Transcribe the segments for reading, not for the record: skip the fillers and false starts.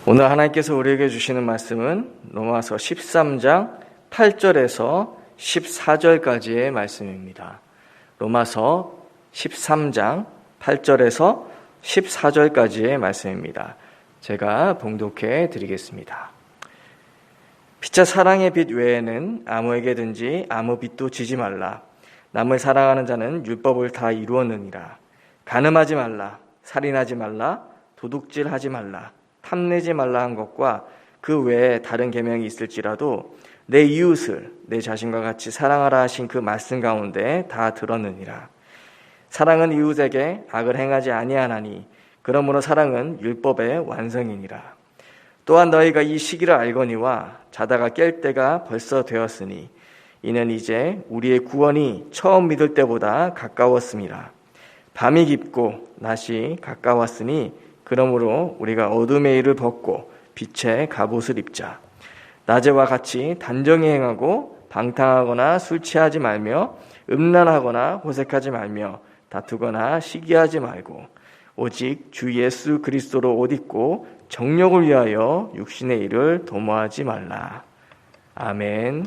오늘 하나님께서 우리에게 주시는 말씀은 로마서 13장 8절에서 14절까지의 말씀입니다. 로마서 13장 8절에서 14절까지의 말씀입니다. 제가 봉독해 드리겠습니다. 피차 사랑의 빛 외에는 아무에게든지 아무 빛도 지지 말라. 남을 사랑하는 자는 율법을 다 이루었느니라. 간음하지 말라. 살인하지 말라. 도둑질하지 말라. 탐내지 말라 한 것과 그 외에 다른 계명이 있을지라도 내 이웃을 내 자신과 같이 사랑하라 하신 그 말씀 가운데 다 들었느니라. 사랑은 이웃에게 악을 행하지 아니하나니 그러므로 사랑은 율법의 완성이니라. 또한 너희가 이 시기를 알거니와 자다가 깰 때가 벌써 되었으니 이는 이제 우리의 구원이 처음 믿을 때보다 가까웠음이라. 밤이 깊고 낮이 가까웠으니 그러므로 우리가 어둠의 일을 벗고 빛의 갑옷을 입자. 낮에와 같이 단정히 행하고 방탕하거나 술 취하지 말며 음란하거나 호색하지 말며 다투거나 시기하지 말고 오직 주 예수 그리스도로 옷 입고 정욕을 위하여 육신의 일을 도모하지 말라. 아멘.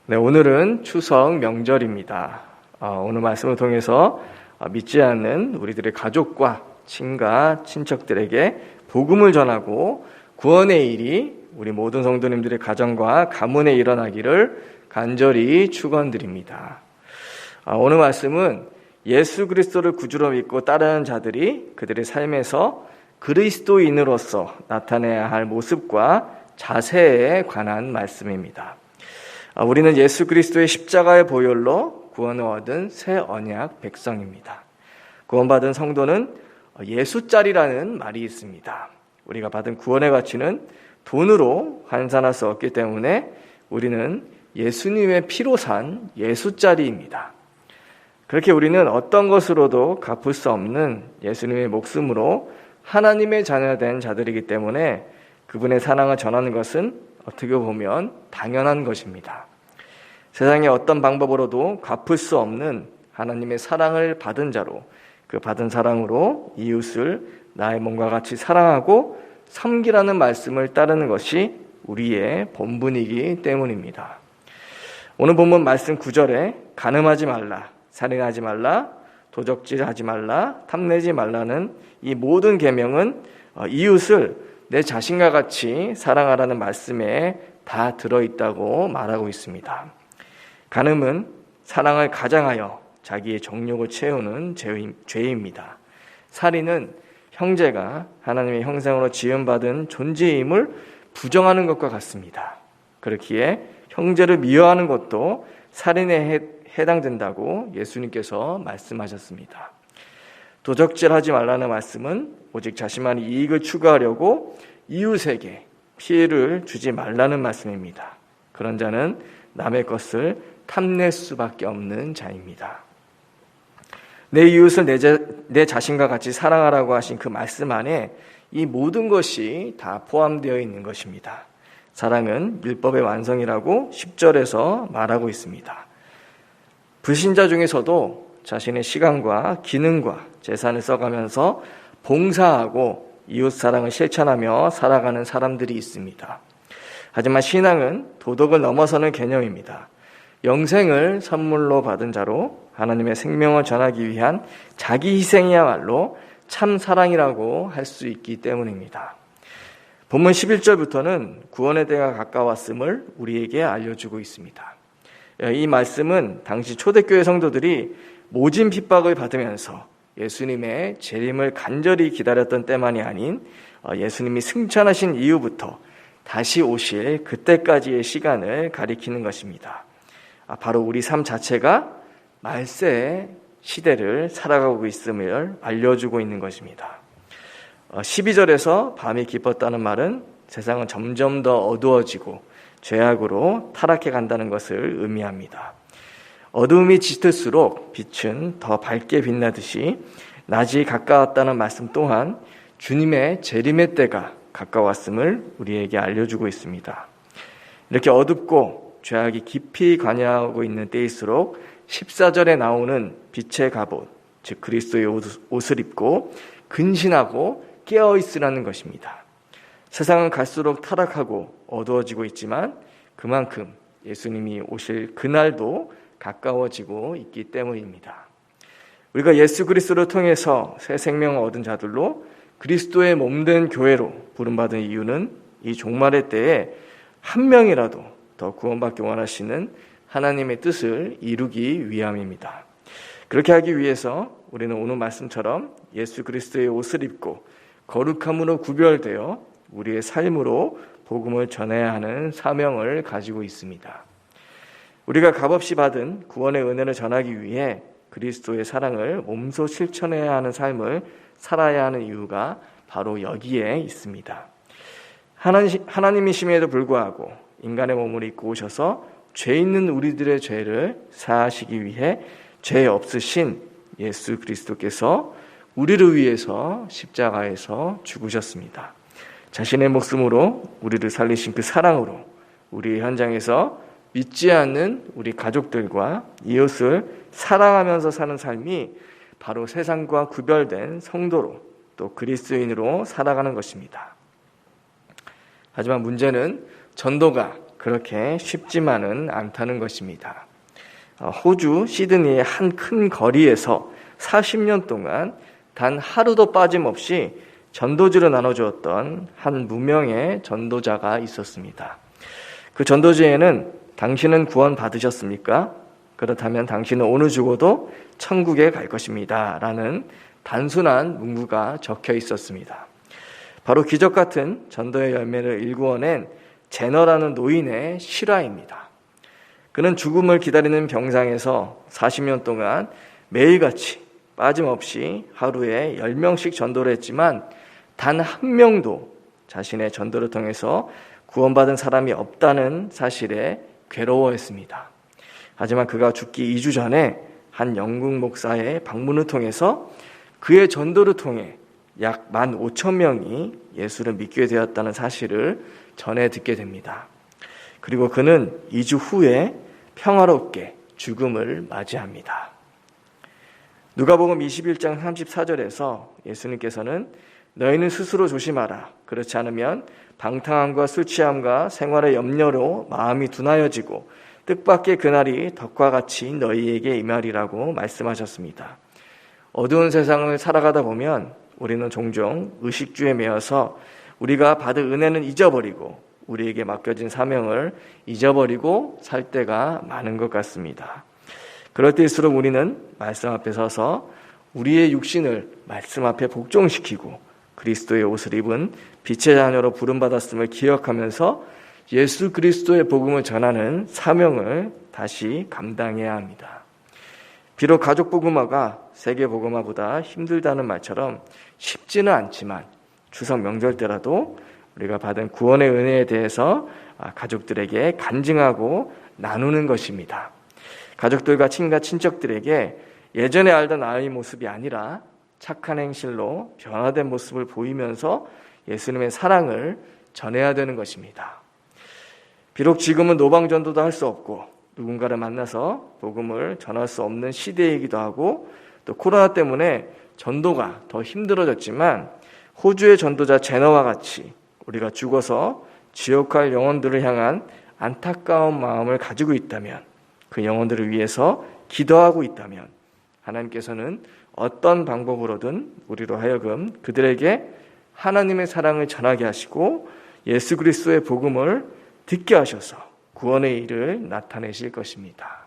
네, 오늘은 추석 명절입니다. 오늘 말씀을 통해서 믿지 않는 우리들의 가족과 친가, 친척들에게 복음을 전하고 구원의 일이 우리 모든 성도님들의 가정과 가문에 일어나기를 간절히 축원드립니다. 오늘 말씀은 예수 그리스도를 구주로 믿고 따르는 자들이 그들의 삶에서 그리스도인으로서 나타내야 할 모습과 자세에 관한 말씀입니다. 우리는 예수 그리스도의 십자가의 보혈로 구원을 얻은 새 언약 백성입니다. 구원받은 성도는 예수짜리라는 말이 있습니다. 우리가 받은 구원의 가치는 돈으로 환산할 수 없기 때문에 우리는 예수님의 피로 산 예수짜리입니다. 그렇게 우리는 어떤 것으로도 갚을 수 없는 예수님의 목숨으로 하나님의 자녀된 자들이기 때문에 그분의 사랑을 전하는 것은 어떻게 보면 당연한 것입니다. 세상의 어떤 방법으로도 갚을 수 없는 하나님의 사랑을 받은 자로 그 받은 사랑으로 이웃을 나의 몸과 같이 사랑하고 섬기라는 말씀을 따르는 것이 우리의 본분이기 때문입니다. 오늘 본문 말씀 9절에 간음하지 말라, 살인하지 말라, 도적질하지 말라, 탐내지 말라는 이 모든 계명은 이웃을 내 자신과 같이 사랑하라는 말씀에 다 들어있다고 말하고 있습니다. 간음은 사랑을 가장하여 자기의 정욕을 채우는 죄입니다. 살인은 형제가 하나님의 형상으로 지음받은 존재임을 부정하는 것과 같습니다. 그렇기에 형제를 미워하는 것도 살인에 해당된다고 예수님께서 말씀하셨습니다. 도적질하지 말라는 말씀은 오직 자신만의 이익을 추구하려고 이웃에게 피해를 주지 말라는 말씀입니다. 그런 자는 남의 것을 탐낼 수밖에 없는 자입니다. 내 이웃을 내 자신과 같이 사랑하라고 하신 그 말씀 안에 이 모든 것이 다 포함되어 있는 것입니다. 사랑은 율법의 완성이라고 10절에서 말하고 있습니다. 불신자 중에서도 자신의 시간과 기능과 재산을 써가면서 봉사하고 이웃 사랑을 실천하며 살아가는 사람들이 있습니다. 하지만 신앙은 도덕을 넘어서는 개념입니다. 영생을 선물로 받은 자로 하나님의 생명을 전하기 위한 자기 희생이야말로 참 사랑이라고 할 수 있기 때문입니다. 본문 11절부터는 구원의 때가 가까웠음을 우리에게 알려주고 있습니다. 이 말씀은 당시 초대교회 성도들이 모진 핍박을 받으면서 예수님의 재림을 간절히 기다렸던 때만이 아닌 예수님이 승천하신 이후부터 다시 오실 그때까지의 시간을 가리키는 것입니다. 바로 우리 삶 자체가 말세의 시대를 살아가고 있음을 알려주고 있는 것입니다. 12절에서 밤이 깊었다는 말은 세상은 점점 더 어두워지고 죄악으로 타락해 간다는 것을 의미합니다. 어두움이 짙을수록 빛은 더 밝게 빛나듯이 낮이 가까웠다는 말씀 또한 주님의 재림의 때가 가까웠음을 우리에게 알려주고 있습니다. 이렇게 어둡고 죄악이 깊이 관여하고 있는 때일수록 14절에 나오는 빛의 갑옷, 즉 그리스도의 옷을 입고 근신하고 깨어 있으라는 것입니다. 세상은 갈수록 타락하고 어두워지고 있지만 그만큼 예수님이 오실 그날도 가까워지고 있기 때문입니다. 우리가 예수 그리스도를 통해서 새 생명을 얻은 자들로 그리스도의 몸된 교회로 부름받은 이유는 이 종말의 때에 한 명이라도 더 구원받기 원하시는 하나님의 뜻을 이루기 위함입니다. 그렇게 하기 위해서 우리는 오늘 말씀처럼 예수 그리스도의 옷을 입고 거룩함으로 구별되어 우리의 삶으로 복음을 전해야 하는 사명을 가지고 있습니다. 우리가 값없이 받은 구원의 은혜를 전하기 위해 그리스도의 사랑을 몸소 실천해야 하는 삶을 살아야 하는 이유가 바로 여기에 있습니다. 하나님이심에도 불구하고 인간의 몸을 입고 오셔서 죄 있는 우리들의 죄를 사하시기 위해 죄 없으신 예수 그리스도께서 우리를 위해서 십자가에서 죽으셨습니다. 자신의 목숨으로 우리를 살리신 그 사랑으로 우리 현장에서 믿지 않는 우리 가족들과 이웃을 사랑하면서 사는 삶이 바로 세상과 구별된 성도로 또 그리스도인으로 살아가는 것입니다. 하지만 문제는 전도가 그렇게 쉽지만은 않다는 것입니다. 호주 시드니의 한 큰 거리에서 40년 동안 단 하루도 빠짐없이 전도지를 나눠주었던 한 무명의 전도자가 있었습니다. 그 전도지에는 당신은 구원 받으셨습니까? 그렇다면 당신은 오늘 죽어도 천국에 갈 것입니다. 라는 단순한 문구가 적혀 있었습니다. 바로 기적 같은 전도의 열매를 일구어낸 제너라는 노인의 실화입니다. 그는 죽음을 기다리는 병상에서 40년 동안 매일같이 빠짐없이 하루에 10명씩 전도를 했지만 단 한 명도 자신의 전도를 통해서 구원받은 사람이 없다는 사실에 괴로워했습니다. 하지만 그가 죽기 2주 전에 한 영국 목사의 방문을 통해서 그의 전도를 통해 약 15,000명이 예수를 믿게 되었다는 사실을 전해 듣게 됩니다. 그리고 그는 2주 후에 평화롭게 죽음을 맞이합니다. 누가복음 21장 34절에서 예수님께서는 너희는 스스로 조심하라. 그렇지 않으면 방탕함과 술 취함과 생활의 염려로 마음이 둔하여지고 뜻밖의 그날이 덕과 같이 너희에게 임하리라고 말씀하셨습니다. 어두운 세상을 살아가다 보면 우리는 종종 의식주에 매여서 우리가 받은 은혜는 잊어버리고 우리에게 맡겨진 사명을 잊어버리고 살 때가 많은 것 같습니다. 그럴 때일수록 우리는 말씀 앞에 서서 우리의 육신을 말씀 앞에 복종시키고 그리스도의 옷을 입은 빛의 자녀로 부름받았음을 기억하면서 예수 그리스도의 복음을 전하는 사명을 다시 감당해야 합니다. 비록 가족 복음화가 세계 복음화보다 힘들다는 말처럼 쉽지는 않지만 추석 명절 때라도 우리가 받은 구원의 은혜에 대해서 가족들에게 간증하고 나누는 것입니다. 가족들과 친가 친척들에게 예전에 알던 나의 모습이 아니라 착한 행실로 변화된 모습을 보이면서 예수님의 사랑을 전해야 되는 것입니다. 비록 지금은 노방전도도 할 수 없고 누군가를 만나서 복음을 전할 수 없는 시대이기도 하고 또 코로나 때문에 전도가 더 힘들어졌지만 호주의 전도자 제너와 같이 우리가 죽어서 지옥 갈 영혼들을 향한 안타까운 마음을 가지고 있다면 그 영혼들을 위해서 기도하고 있다면 하나님께서는 어떤 방법으로든 우리로 하여금 그들에게 하나님의 사랑을 전하게 하시고 예수 그리스도의 복음을 듣게 하셔서 구원의 일을 나타내실 것입니다.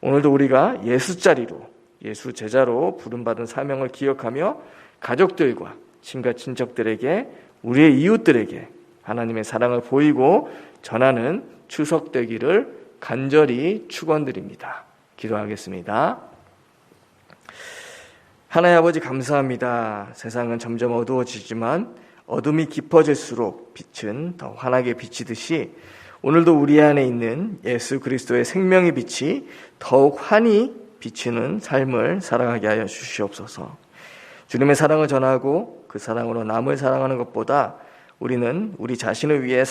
오늘도 우리가 예수 자리로 예수 제자로 부름받은 사명을 기억하며 가족들과 친가 친척들에게 우리의 이웃들에게 하나님의 사랑을 보이고 전하는 추석 되기를 간절히 축원드립니다. 기도하겠습니다. 하나님 아버지 감사합니다. 세상은 점점 어두워지지만 어둠이 깊어질수록 빛은 더 환하게 비치듯이 오늘도 우리 안에 있는 예수 그리스도의 생명의 빛이 더욱 환히 비치는 삶을 살아가게 하여 주시옵소서. 주님의 사랑을 전하고 그 사랑으로 남을 사랑하는 것보다 우리는 우리 자신을 위해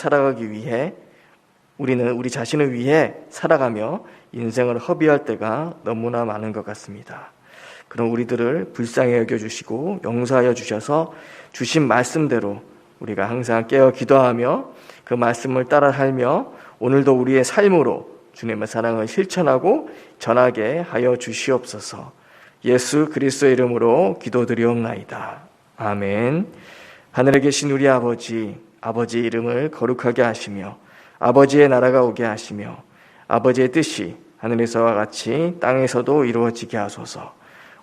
살아가며 인생을 허비할 때가 너무나 많은 것 같습니다. 그런 우리들을 불쌍히 여겨주시고 용서하여 주셔서 주신 말씀대로 우리가 항상 깨어 기도하며 그 말씀을 따라 살며 오늘도 우리의 삶으로 주님의 사랑을 실천하고 전하게 하여 주시옵소서. 예수 그리스도의 이름으로 기도드리옵나이다. 아멘. 하늘에 계신 우리 아버지, 아버지의 이름을 거룩하게 하시며 아버지의 나라가 오게 하시며 아버지의 뜻이 하늘에서와 같이 땅에서도 이루어지게 하소서.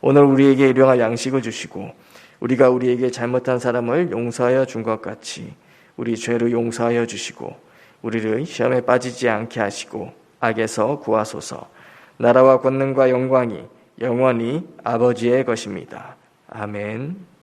오늘 우리에게 일용할 양식을 주시고 우리가 우리에게 잘못한 사람을 용서하여 준 것 같이 우리 죄를 용서하여 주시고 우리를 시험에 빠지지 않게 하시고 악에서 구하소서. 나라와 권능과 영광이 영원히 아버지의 것입니다. 아멘.